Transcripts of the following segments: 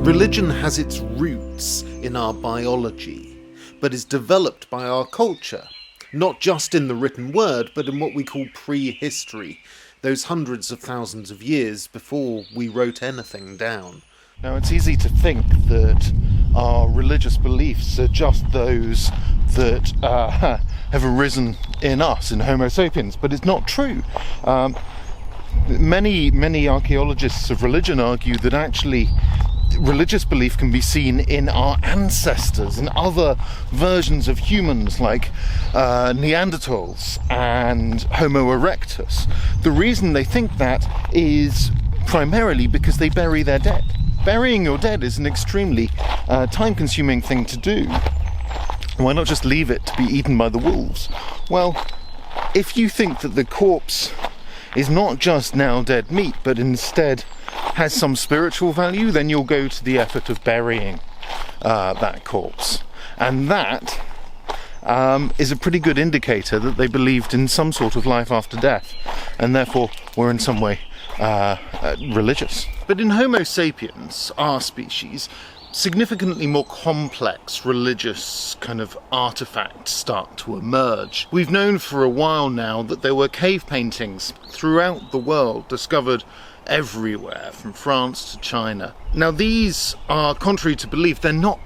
Religion has its roots in our biology, but is developed by our culture, not just in the written word, but in what we call prehistory, those hundreds of thousands of years before we wrote anything down. Now, it's easy to think that our religious beliefs are just those that have arisen in us, in Homo sapiens, but it's not true. Many archaeologists of religion argue that actually religious belief can be seen in our ancestors and other versions of humans like Neanderthals and Homo erectus. The reason they think that is primarily because they bury their dead. Burying your dead is an extremely time-consuming thing to do. Why not just leave it to be eaten by the wolves? Well, if you think that the corpse is not just now dead meat, but instead has some spiritual value, then you'll go to the effort of burying that corpse. And that is a pretty good indicator that they believed in some sort of life after death, and therefore were in some way religious. But in Homo sapiens, our species, significantly more complex religious kind of artifacts start to emerge. We've known for a while now that there were cave paintings throughout the world discovered everywhere, from France to China. Now these are, contrary to belief, they're not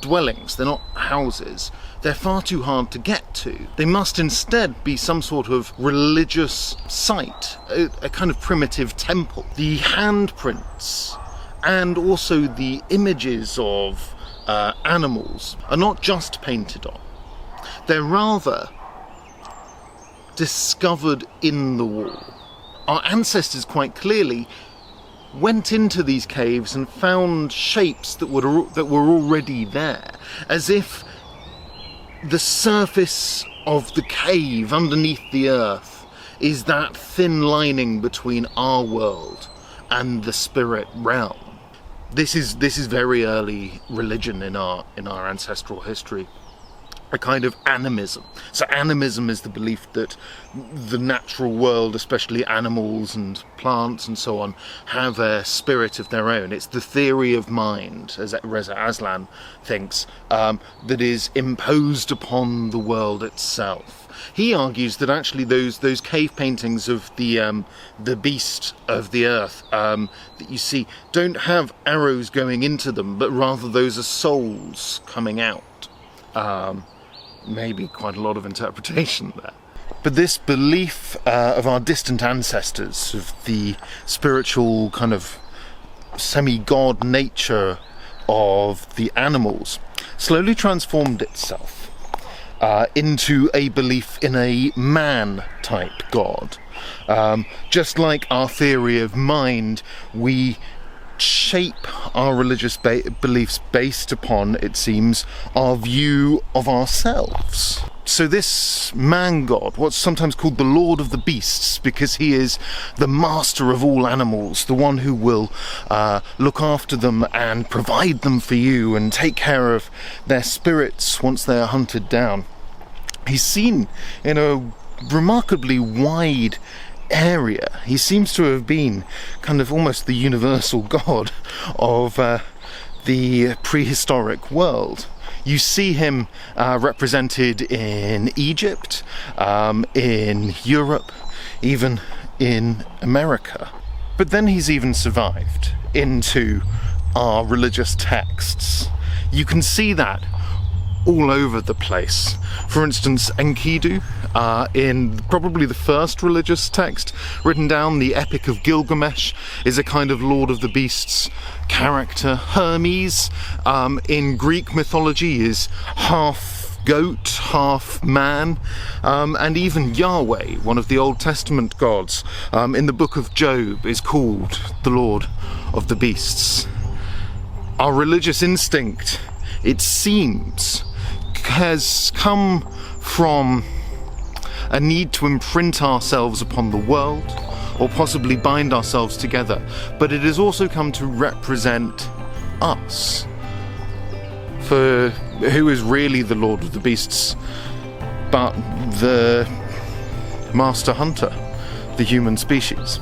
dwellings, they're not houses. They're far too hard to get to. They must instead be some sort of religious site, a kind of primitive temple. The handprints and also the images of animals are not just painted on. They're rather discovered in the wall. Our ancestors quite clearly went into these caves and found shapes that were already there, as if the surface of the cave underneath the earth is that thin lining between our world and the spirit realm. This is very early religion in our ancestral history. A kind of animism. So animism is the belief that the natural world, especially animals and plants and so on, have a spirit of their own. It's the theory of mind, as Reza Aslan thinks, that is imposed upon the world itself. He argues that actually those cave paintings of the beast of the earth that you see don't have arrows going into them, but rather those are souls coming out. Maybe quite a lot of interpretation there. But this belief of our distant ancestors, of the spiritual kind of semi-god nature of the animals, slowly transformed itself into a belief in a man-type god. Just like our theory of mind, we shape our religious beliefs based upon, it seems, our view of ourselves. So this man-god, what's sometimes called the Lord of the Beasts, because he is the master of all animals, the one who will look after them and provide them for you and take care of their spirits once they are hunted down. He's seen in a remarkably wide area. He seems to have been kind of almost the universal god of the prehistoric world. You see him represented in Egypt, in Europe, even in America. But then he's even survived into our religious texts. You can see that all over the place. For instance, Enkidu, in probably the first religious text written down, the Epic of Gilgamesh, is a kind of Lord of the Beasts character. Hermes, in Greek mythology, is half goat, half man, and even Yahweh, one of the Old Testament gods, in the book of Job, is called the Lord of the Beasts. Our religious instinct, it seems, has come from a need to imprint ourselves upon the world, or possibly bind ourselves together, but it has also come to represent us. For who is really the Lord of the Beasts but the master hunter, the human species?